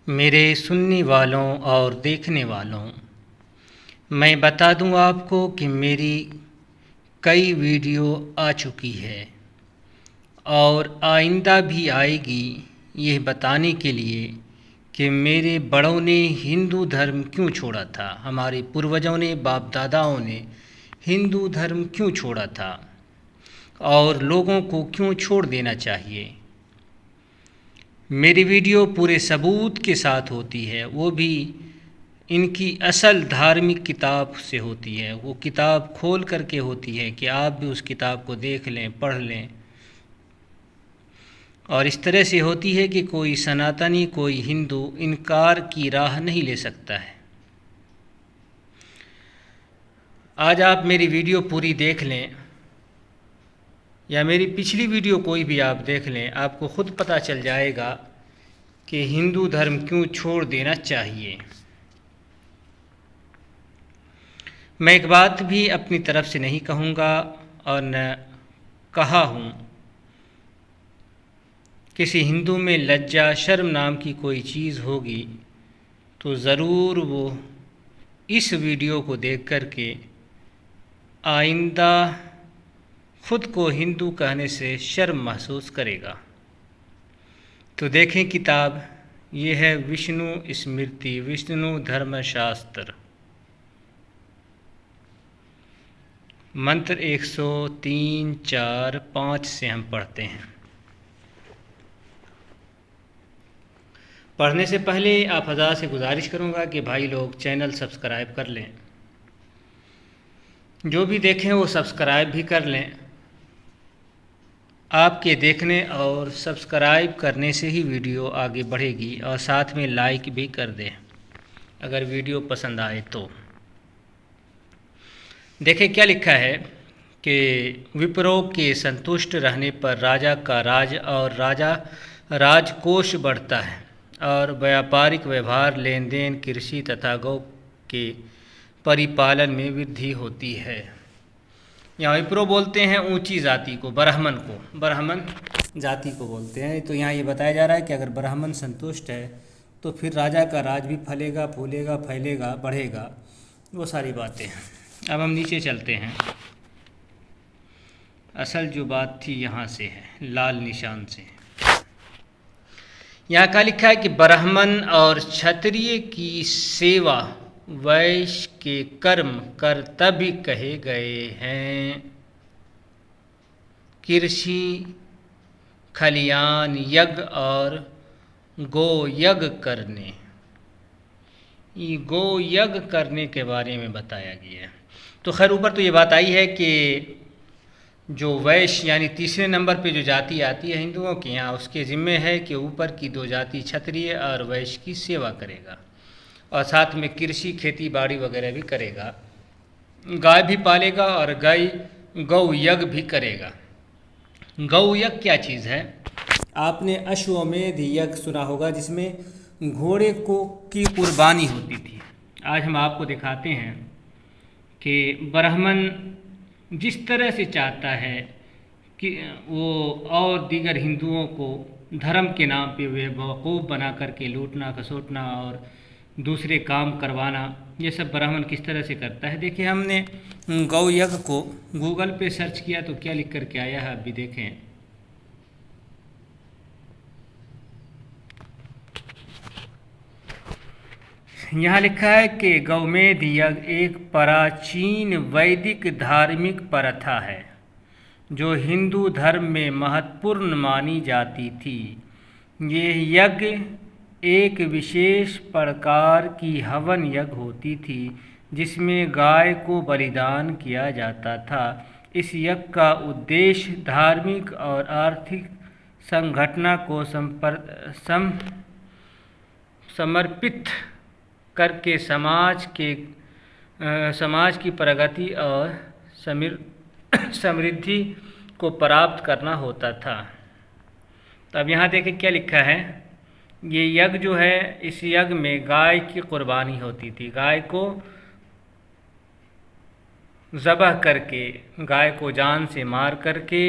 मेरे सुनने वालों और देखने वालों, मैं बता दूं आपको कि मेरी कई वीडियो आ चुकी है और आइंदा भी आएगी, यह बताने के लिए कि मेरे बड़ों ने हिंदू धर्म क्यों छोड़ा था, हमारे पूर्वजों ने, बाप दादाओं ने हिंदू धर्म क्यों छोड़ा था और लोगों को क्यों छोड़ देना चाहिए। मेरी वीडियो पूरे सबूत के साथ होती है, वो भी इनकी असल धार्मिक किताब से होती है। वो किताब खोल करके होती है कि आप भी उस किताब को देख लें, पढ़ लें, और इस तरह से होती है कि कोई सनातनी, कोई हिंदू इनकार की राह नहीं ले सकता है। आज आप मेरी वीडियो पूरी देख लें या मेरी पिछली वीडियो कोई भी आप देख लें, आपको खुद पता चल जाएगा कि हिंदू धर्म क्यों छोड़ देना चाहिए। मैं एक बात भी अपनी तरफ से नहीं कहूँगा और न कहा हूँ। किसी हिंदू में लज्जा, शर्म नाम की कोई चीज़ होगी तो ज़रूर वो इस वीडियो को देख कर के आइंदा खुद को हिंदू कहने से शर्म महसूस करेगा। तो देखें किताब, ये है विष्णु स्मृति, विष्णु धर्मशास्त्र, मंत्र 103, 4, 5 से हम पढ़ते हैं। पढ़ने से पहले आप हज़ार से गुजारिश करूँगा कि भाई लोग चैनल सब्सक्राइब कर लें, जो भी देखें वो सब्सक्राइब भी कर लें। आपके देखने और सब्सक्राइब करने से ही वीडियो आगे बढ़ेगी, और साथ में लाइक भी कर दें अगर वीडियो पसंद आए तो। देखें क्या लिखा है कि विप्रों के संतुष्ट रहने पर राजा का राज और राजकोष बढ़ता है और व्यापारिक व्यवहार, लेन देन, कृषि तथा गौ के परिपालन में वृद्धि होती है। यहाँ विप्रो बोलते हैं ऊंची जाति को, ब्राह्मण को, ब्राह्मण जाति को बोलते हैं। तो यहाँ ये बताया जा रहा है कि अगर ब्राह्मण संतुष्ट है तो फिर राजा का राज भी फलेगा, फूलेगा, फैलेगा, बढ़ेगा, वो सारी बातें हैं। अब हम नीचे चलते हैं। असल जो बात थी यहाँ से है, लाल निशान से। यहाँ का लिखा है कि ब्राह्मण और क्षत्रिय की सेवा वैश्य के कर्म कर्तव्य कहे गए हैं। कृषि, खलियान, यज्ञ और गो यज्ञ करने, ये गो यज्ञ करने के बारे में बताया गया है। तो खैर ऊपर तो ये बात आई है कि जो वैश्य यानी तीसरे नंबर पे जो जाति आती है हिंदुओं के यहाँ, उसके ज़िम्मे है कि ऊपर की दो जाति क्षत्रिय और वैश्य की सेवा करेगा और साथ में कृषि, खेती बाड़ी वगैरह भी करेगा, गाय भी पालेगा और गौ यज्ञ भी करेगा। गौ यज्ञ क्या चीज़ है? आपने अश्वमेध यज्ञ सुना होगा जिसमें घोड़े को की कुर्बानी होती थी। आज हम आपको दिखाते हैं कि ब्राह्मण जिस तरह से चाहता है कि वो और दीगर हिंदुओं को धर्म के नाम पे वे बेवकूफ़ बना करके लूटना, खसोटना और दूसरे काम करवाना, ये सब ब्राह्मण किस तरह से करता है। देखिए, हमने गौ यज्ञ को गूगल पे सर्च किया तो क्या लिख कर के आया है, आप भी देखें। यहाँ लिखा है कि गौमेध यज्ञ एक प्राचीन वैदिक धार्मिक प्रथा है जो हिंदू धर्म में महत्वपूर्ण मानी जाती थी। ये यज्ञ एक विशेष प्रकार की हवन यज्ञ होती थी जिसमें गाय को बलिदान किया जाता था। इस यज्ञ का उद्देश्य धार्मिक और आर्थिक संगठन को समर्पित करके समाज की प्रगति और समृद्धि को प्राप्त करना होता था। तो अब यहाँ देखें क्या लिखा है। ये यज्ञ जो है, इस यज्ञ में गाय की कुर्बानी होती थी। गाय को ज़बह करके, गाय को जान से मार करके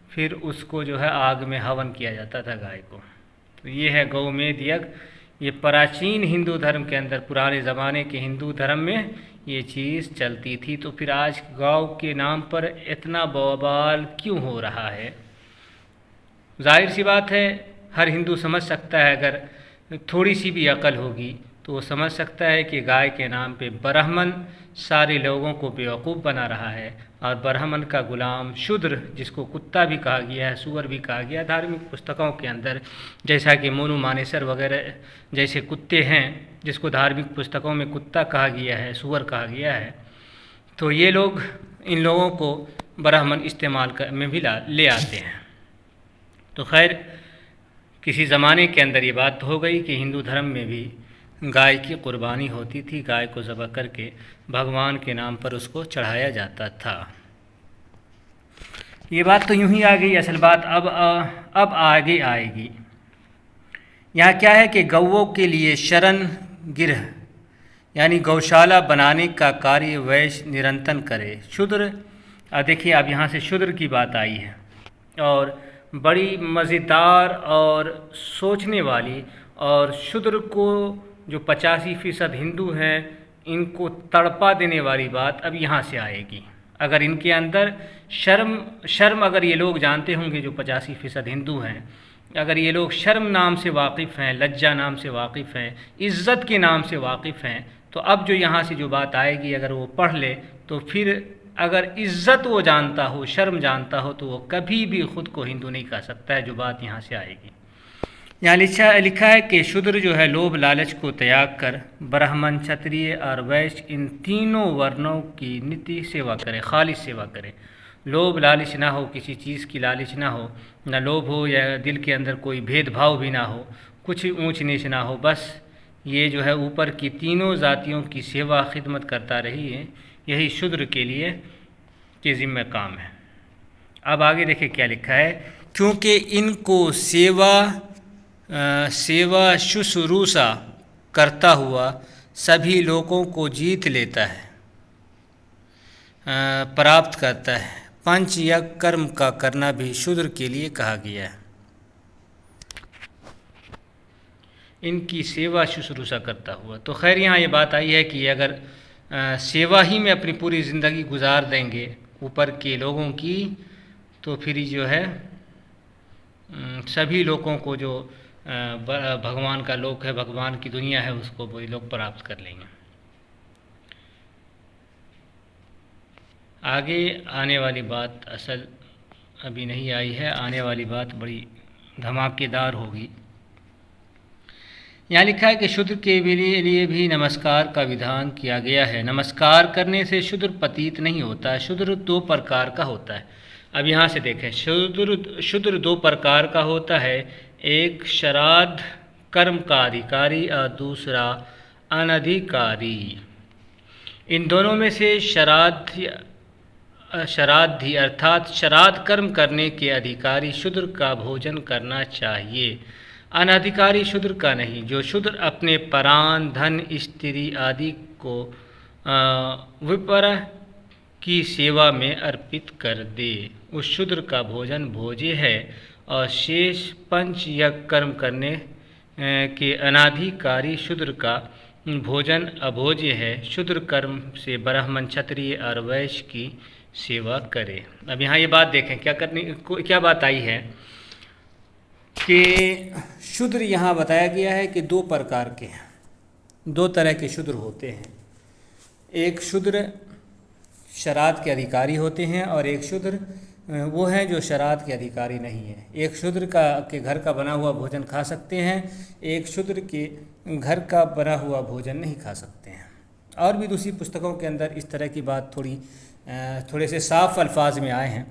फिर उसको जो है आग में हवन किया जाता था गाय को। तो ये है गौमेध यज्ञ। ये प्राचीन हिंदू धर्म के अंदर, पुराने ज़माने के हिंदू धर्म में ये चीज़ चलती थी। तो फिर आज गांव के नाम पर इतना बवाल क्यों हो रहा है? जाहिर सी बात है, हर हिंदू समझ सकता है, अगर थोड़ी सी भी अकल होगी तो वो समझ सकता है कि गाय के नाम पे ब्राह्मण सारे लोगों को बेवकूफ़ बना रहा है, और ब्राह्मण का गुलाम शूद्र, जिसको कुत्ता भी कहा गया है, सूअर भी कहा गया है धार्मिक पुस्तकों के अंदर, जैसा कि मोनू मानेसर वगैरह जैसे कुत्ते हैं जिसको धार्मिक पुस्तकों में कुत्ता कहा गया है, सूअर कहा गया है। तो ये लोग इन लोगों को ब्राह्मण इस्तेमाल में भी ले आते हैं। तो खैर, किसी ज़माने के अंदर ये बात हो गई कि हिंदू धर्म में भी गाय की कुर्बानी होती थी, गाय को ज़बह करके भगवान के नाम पर उसको चढ़ाया जाता था। ये बात तो यूं ही आ गई। असल बात अब आगे आएगी। यहाँ क्या है कि गौओं के लिए शरण गृह यानी गौशाला बनाने का कार्य वैश्य निरंतर करे। शूद्र, देखिए अब यहाँ से शूद्र की बात आई है, और बड़ी मज़ेदार और सोचने वाली, और शूद्र को जो 85% हिंदू हैं इनको तड़पा देने वाली बात अब यहाँ से आएगी। अगर इनके अंदर शर्म अगर ये लोग जानते होंगे, जो 85% हिंदू हैं, अगर ये लोग शर्म नाम से वाकिफ़ हैं, लज्जा नाम से वाकिफ़ हैं, इज़्ज़त के नाम से वाकिफ़ हैं, तो अब जो यहाँ से जो बात आएगी अगर वो पढ़ ले, तो फिर अगर इज़्ज़त वो जानता हो, शर्म जानता हो, तो वो कभी भी ख़ुद को हिंदू नहीं कह सकता है, जो बात यहाँ से आएगी। यहाँ लिखा है कि शूद्र जो है लोभ लालच को त्याग कर ब्राह्मण, क्षत्रिय और वैश्य इन तीनों वर्णों की नित्य सेवा करे, खालिस सेवा करे। लोभ लालच ना हो, किसी चीज़ की लालच ना हो, ना लोभ हो या दिल के अंदर कोई भेदभाव भी ना हो, कुछ ऊंच नीच ना हो, बस ये जो है ऊपर की तीनों जातियों की सेवा खिदमत करता रही है, यही शूद्र के लिए के ज़िम्मे काम है। अब आगे देखिए क्या लिखा है, क्योंकि इनको सेवा शुश्रूषा करता हुआ सभी लोगों को जीत लेता है, प्राप्त करता है। पंच यज्ञ कर्म का करना भी शूद्र के लिए कहा गया है। इनकी सेवा शुश्रूषा करता हुआ, तो खैर यहाँ ये बात आई है कि अगर सेवा ही में अपनी पूरी ज़िंदगी गुजार देंगे ऊपर के लोगों की, तो फिर जो है सभी लोगों को जो भगवान का लोक है, भगवान की दुनिया है, उसको वो लोग प्राप्त कर लेंगे। आगे आने वाली बात असल अभी नहीं आई है, आने वाली बात बड़ी धमाकेदार होगी। यहाँ लिखा है कि शूद्र के लिए भी नमस्कार का विधान किया गया है। नमस्कार करने से शूद्र पतित नहीं होता। शूद्र 2 प्रकार का होता है। अब यहाँ से देखें, शूद्र 2 प्रकार का होता है, एक श्राद्ध कर्म का अधिकारी और दूसरा अनधिकारी। इन दोनों में से श्राद्धी अर्थात श्राद्ध कर्म करने के अधिकारी शूद्र का भोजन करना चाहिए, अनधिकारी शूद्र का नहीं। जो शूद्र अपने प्राण, धन, स्त्री आदि को विपर की सेवा में अर्पित कर दे, उस शूद्र का भोजन भोज्य है, और शेष पंच यज्ञ कर्म करने के अनाधिकारी शूद्र का भोजन अभोज्य है। शूद्र कर्म से ब्राह्मण, क्षत्रिय और वैश्य की सेवा करे। अब यहाँ ये बात देखें, क्या बात आई है कि शूद्र यहाँ बताया गया है कि 2 प्रकार के हैं, 2 तरह के शूद्र होते हैं। एक शूद्र श्राद्ध के अधिकारी होते हैं, और एक शूद्र वो हैं जो श्राद्ध के अधिकारी नहीं है। एक शूद्र के घर का बना हुआ भोजन खा सकते हैं, एक शूद्र के घर का बना हुआ भोजन नहीं खा सकते हैं। और भी दूसरी पुस्तकों के अंदर इस तरह की बात थोड़े से साफ अल्फाज में आए हैं।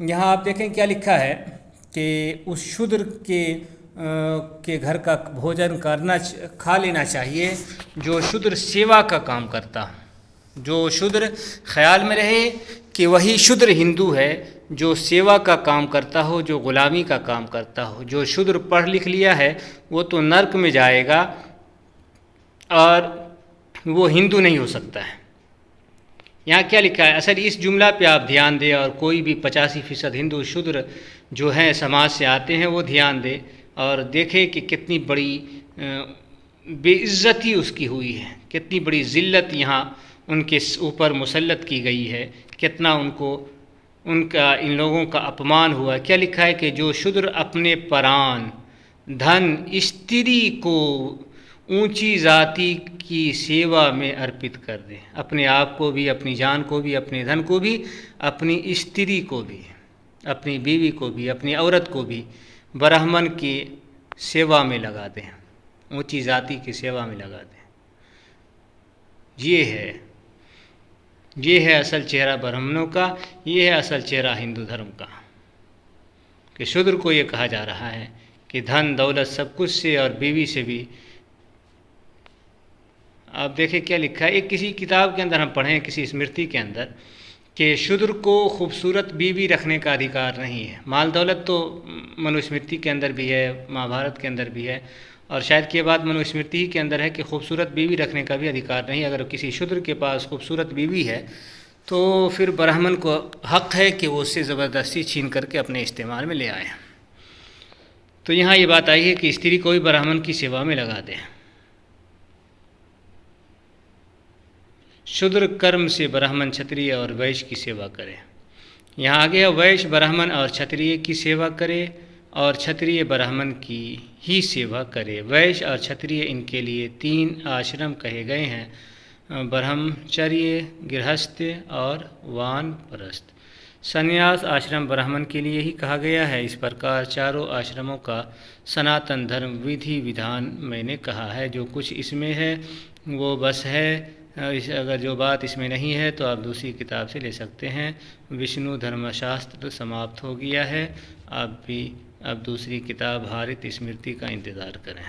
यहाँ आप देखें क्या लिखा है कि उस शूद्र के घर का भोजन खा लेना चाहिए जो शूद्र सेवा का काम करता हो। जो शूद्र, ख्याल में रहे कि वही शूद्र हिंदू है जो सेवा का काम करता हो, जो ग़ुलामी का काम करता हो। जो शूद्र पढ़ लिख लिया है वो तो नर्क में जाएगा और वो हिंदू नहीं हो सकता है। यहाँ क्या लिखा है, असल इस जुमला पे आप ध्यान दें, और कोई भी 85% हिंदू शूद्र जो हैं समाज से आते हैं वो ध्यान दें और देखें कि कितनी बड़ी बेइज्जती उसकी हुई है, कितनी बड़ी ज़िल्लत यहाँ उनके ऊपर मुसल्लत की गई है, कितना उनका इन लोगों का अपमान हुआ। क्या लिखा है कि जो शूद्र अपने प्राण, धन, स्त्री को ऊंची जाति की सेवा में अर्पित कर दे, अपने आप को भी, अपनी जान को भी, अपने धन को भी, अपनी स्त्री को भी, अपनी बीवी को भी, अपनी औरत को भी ब्राह्मण की सेवा में लगा दें, ऊंची जाति की सेवा में लगा दें। ये है असल चेहरा ब्राह्मणों का, ये है असल चेहरा हिंदू धर्म का, कि शूद्र को ये कहा जा रहा है कि धन दौलत सब कुछ से और बीवी से भी। आप देखें क्या लिखा है, एक किसी किताब के अंदर हम पढ़ें, किसी स्मृति के अंदर, कि शूद्र को खूबसूरत बीवी रखने का अधिकार नहीं है। माल दौलत तो मनुस्मृति के अंदर भी है, महाभारत के अंदर भी है, और शायद के बाद मनुस्मृति ही के अंदर है कि खूबसूरत बीवी रखने का भी अधिकार नहीं। अगर किसी शूद्र के पास खूबसूरत बीवी है तो फिर ब्राह्मण को हक है कि वो उससे ज़बरदस्ती छीन करके अपने इस्तेमाल में ले आए। तो यहाँ ये बात आई है कि स्त्री को भी ब्राह्मण की सेवा में लगा दें। शूद्र कर्म से ब्राह्मण, क्षत्रिय और वैश्य की सेवा करे। यहाँ आगे है वैश्य ब्राह्मण और क्षत्रिय की सेवा करे, और क्षत्रिय ब्राह्मण की ही सेवा करे। वैश्य और क्षत्रिय, इनके लिए 3 आश्रम कहे गए हैं, ब्रह्मचर्य, गृहस्थ और वानप्रस्थ। संन्यास आश्रम ब्राह्मण के लिए ही कहा गया है। इस प्रकार चारों आश्रमों का सनातन धर्म विधि विधान मैंने कहा है। जो कुछ इसमें है वो बस है, अगर जो बात इसमें नहीं है तो आप दूसरी किताब से ले सकते हैं। विष्णु धर्मशास्त्र समाप्त हो गया है, आप भी अब दूसरी किताब हारित स्मृति का इंतज़ार करें।